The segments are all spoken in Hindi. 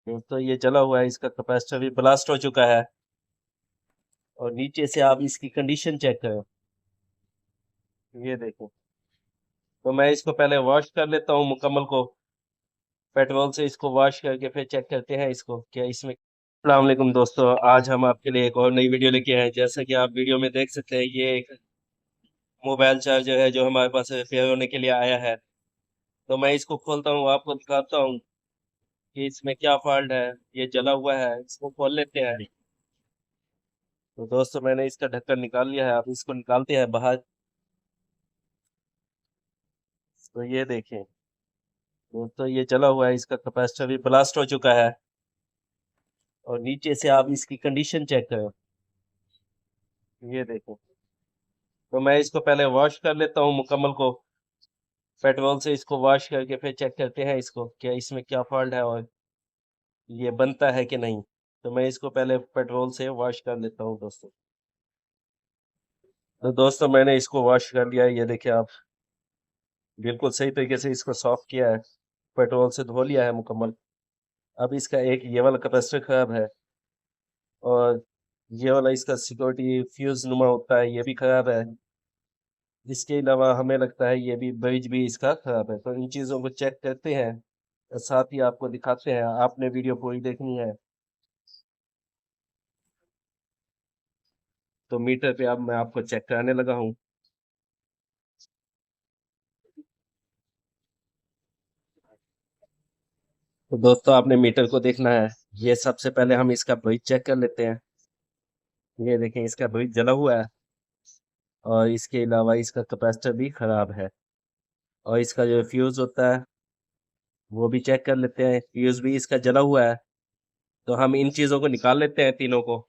तो ये जला हुआ है, इसका कैपेसिटर भी ब्लास्ट हो चुका है। और नीचे से आप इसकी कंडीशन चेक करो, ये देखो। तो मैं इसको पहले वॉश कर लेता हूँ मुकम्मल को, पेट्रोल से इसको वॉश करके फिर चेक करते हैं इसको क्या इसमें। अस्सलाम वालेकुम दोस्तों, आज हम आपके लिए एक और नई वीडियो लेके आए हैं। जैसा कि आप वीडियो में देख सकते हैं, ये एक मोबाइल चार्जर है जो हमारे पास रिपेयर होने के लिए आया है। तो मैं इसको खोलता हूँ, आपको दिखाता हूँ कि इसमें क्या फॉल्ट है। ये जला हुआ है, इसको खोल लेते हैं। तो दोस्तों मैंने इसका ढक्कन निकाल लिया है, आप इसको निकालते हैं बाहर। तो ये देखें दोस्तों, ये जला हुआ है, इसका कैपेसिटर भी ब्लास्ट हो चुका है। और नीचे से आप इसकी कंडीशन चेक करो, ये देखो। तो मैं इसको पहले वॉश कर लेता हूँ मुकम्मल को, पेट्रोल से इसको वॉश करके फिर चेक करते हैं इसको क्या इसमें क्या फॉल्ट है और ये बनता है कि नहीं। तो मैं इसको पहले पेट्रोल से वॉश कर लेता हूँ दोस्तों। तो दोस्तों मैंने इसको वॉश कर लिया है, ये देखिए आप, बिल्कुल सही तरीके से इसको साफ किया है, पेट्रोल से धो लिया है मुकम्मल। अब इसका एक ये वाला कैपेसिटर खराब है, और ये वाला इसका सिक्योरिटी फ्यूज नुमा होता है, ये भी खराब है। इसके अलावा हमें लगता है ये भी ब्रिज भी इसका खराब है। तो इन चीज़ों को चेक करते हैं और साथ ही आपको दिखाते हैं। आपने वीडियो पूरी देखनी है। तो मीटर पे अब मैं आपको चेक कराने लगा हूँ। तो दोस्तों आपने मीटर को देखना है। ये सबसे पहले हम इसका ब्रिज चेक कर लेते हैं। ये देखें, इसका ब्रिज जला हुआ है, और इसके अलावा इसका कैपेसिटर भी खराब है। और इसका जो फ्यूज होता है वो भी चेक कर लेते हैं, फ्यूज भी इसका जला हुआ है। तो हम इन चीज़ों को निकाल लेते हैं तीनों को।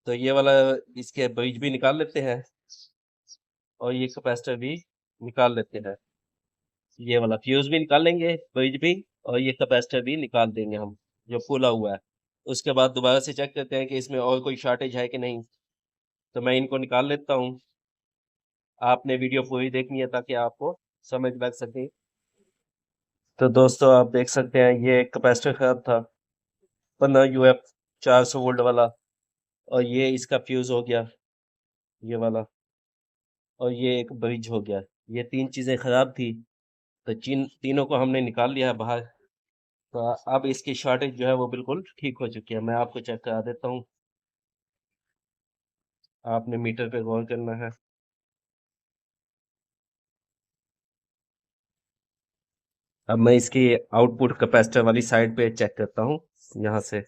तो ये वाला इसके ब्रिज भी निकाल लेते हैं, और ये कैपेसिटर भी निकाल लेते हैं। ये वाला फ्यूज भी निकाल लेंगे, ब्रिज भी, और ये कैपेसिटर भी निकाल देंगे हम, जो फूला हुआ है। उसके बाद दोबारा से चेक करते हैं कि इसमें और कोई शॉर्टेज है कि नहीं। तो मैं इनको निकाल लेता हूँ। आपने वीडियो पूरी देखनी है ताकि आपको समझ लग सके। तो दोस्तों आप देख सकते हैं, ये एक कैपेसिटर खराब था, 15 UF 400 वोल्ट वाला। और ये इसका फ्यूज हो गया, ये वाला। और ये एक ब्रिज हो गया। ये तीन चीज़ें खराब थी, तो तीनों को हमने निकाल लिया है बाहर। तो अब इसकी शॉर्टेज जो है वो बिल्कुल ठीक हो चुकी है। मैं आपको चेक करा देता हूँ, आपने मीटर पे गौर करना है। अब मैं इसकी आउटपुट कैपेसिटर वाली साइड पे चेक करता हूँ, यहाँ से।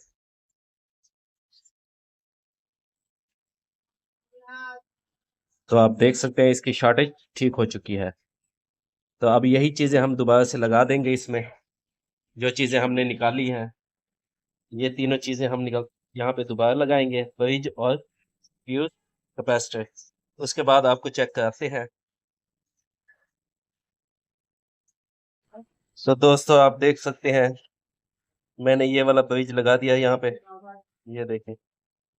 तो आप देख सकते हैं इसकी शॉर्टेज ठीक हो चुकी है। तो अब यही चीज़ें हम दोबारा से लगा देंगे इसमें, जो चीज़ें हमने निकाली हैं। ये तीनों चीज़ें हम निकल यहाँ पे दोबारा लगाएंगे, ब्रिज और फ्यूज, कैपेसिटर। उसके बाद आपको चेक कराते हैं। तो दोस्तों आप देख सकते हैं, मैंने ये वाला ब्रिज लगा दिया है यहाँ पे, ये देखें।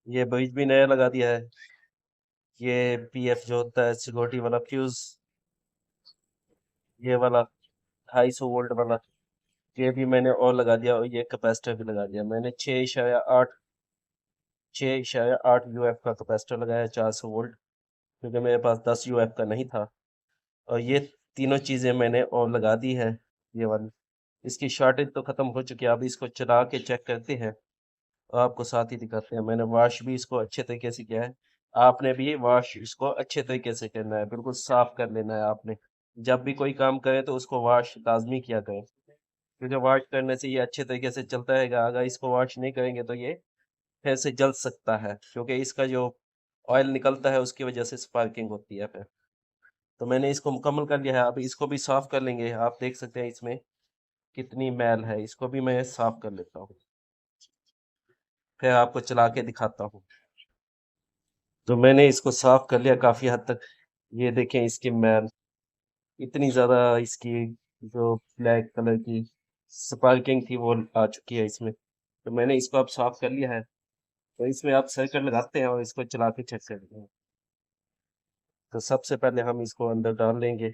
ये ब्रिज भी नया लगा दिया है। ये PF जो होता है सिक्योरिटी वाला फ्यूज, ये वाला 250 वोल्ट वाला, ये भी मैंने और लगा दिया। और ये कैपेसिटर भी लगा दिया मैंने, 6.8 UF का कैपेसिटर लगाया, 400 वोल्ट, क्योंकि मेरे पास 10 UF का नहीं था। और ये तीनों चीज़ें मैंने और लगा दी है, ये वाली। इसकी शॉर्टेज तो ख़त्म हो चुकी है। अब इसको चला के चेक करते हैं, और आपको साथ ही दिखाते हैं। मैंने वॉश भी इसको अच्छे तरीके से किया है। आपने भी वॉश इसको अच्छे तरीके से करना है, बिल्कुल साफ कर लेना है आपने। जब भी कोई काम करें तो उसको वॉश लाजमी किया करें, क्योंकि वॉश करने से ये अच्छे तरीके से चलता रहेगा। अगर इसको वॉश नहीं करेंगे तो ये फिर से जल सकता है, क्योंकि इसका जो ऑयल निकलता है उसकी वजह से स्पार्किंग होती है फिर। तो मैंने इसको मुकम्मल कर लिया है। अब इसको भी साफ कर लेंगे। आप देख सकते हैं इसमें कितनी मैल है, इसको भी मैं साफ कर लेता हूँ, फिर आपको चला के दिखाता हूँ। तो मैंने इसको साफ कर लिया काफ़ी हद तक। ये देखें इसकी मैल, इतनी ज़्यादा इसकी जो ब्लैक कलर की स्पार्किंग थी वो आ चुकी है इसमें। तो मैंने इसको अब साफ कर लिया है। तो इसमें आप सर्किट लगाते हैं और इसको चला के चेक करते हैं। तो सबसे पहले हम इसको अंदर डाल लेंगे।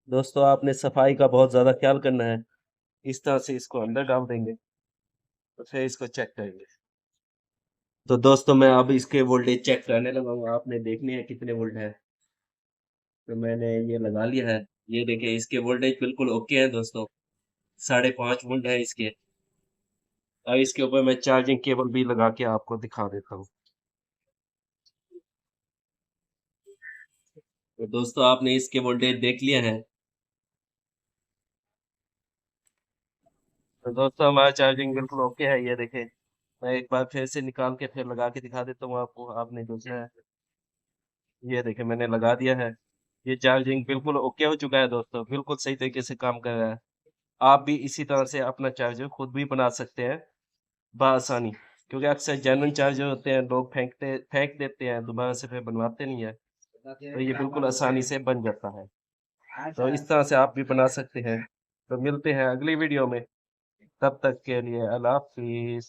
दोस्तों आपने सफाई का बहुत ज़्यादा ख्याल करना है। इस तरह से इसको अंदर डाल देंगे, तो फिर इसको चेक करेंगे। तो दोस्तों मैं अब इसके वोल्टेज चेक करने लगा हूँ, आपने देखनी है कितने वोल्ट है। तो मैंने ये लगा लिया है। ये देखिए इसके वोल्टेज बिल्कुल ओके है दोस्तों, 5.5 वोल्ट है इसके। और इसके ऊपर मैं चार्जिंग केबल भी लगा के आपको दिखा देता हूँ। तो दोस्तों आपने इसके वोल्टेज देख लिया है। तो दोस्तों हमारा चार्जिंग बिल्कुल ओके है, ये देखें। मैं एक बार फिर से निकाल के फिर लगा के दिखा देता हूँ आपको, आपने देखना है। ये देखें मैंने लगा दिया है। ये चार्जिंग बिल्कुल ओके हो चुका है दोस्तों, बिल्कुल सही तरीके से काम कर रहा है। आप भी इसी तरह से अपना चार्जर खुद भी बना सकते हैं बआसानी, क्योंकि अक्सर जेन्युइन चार्जर होते हैं लोग फेंक देते हैं, दोबारा से फिर बनवाते नहीं है। तो ये बिल्कुल आसानी से बन जाता है। तो इस तरह से आप भी बना सकते हैं। तो मिलते हैं अगली वीडियो में, तब तक के लिए अल्लाह हाफिज़।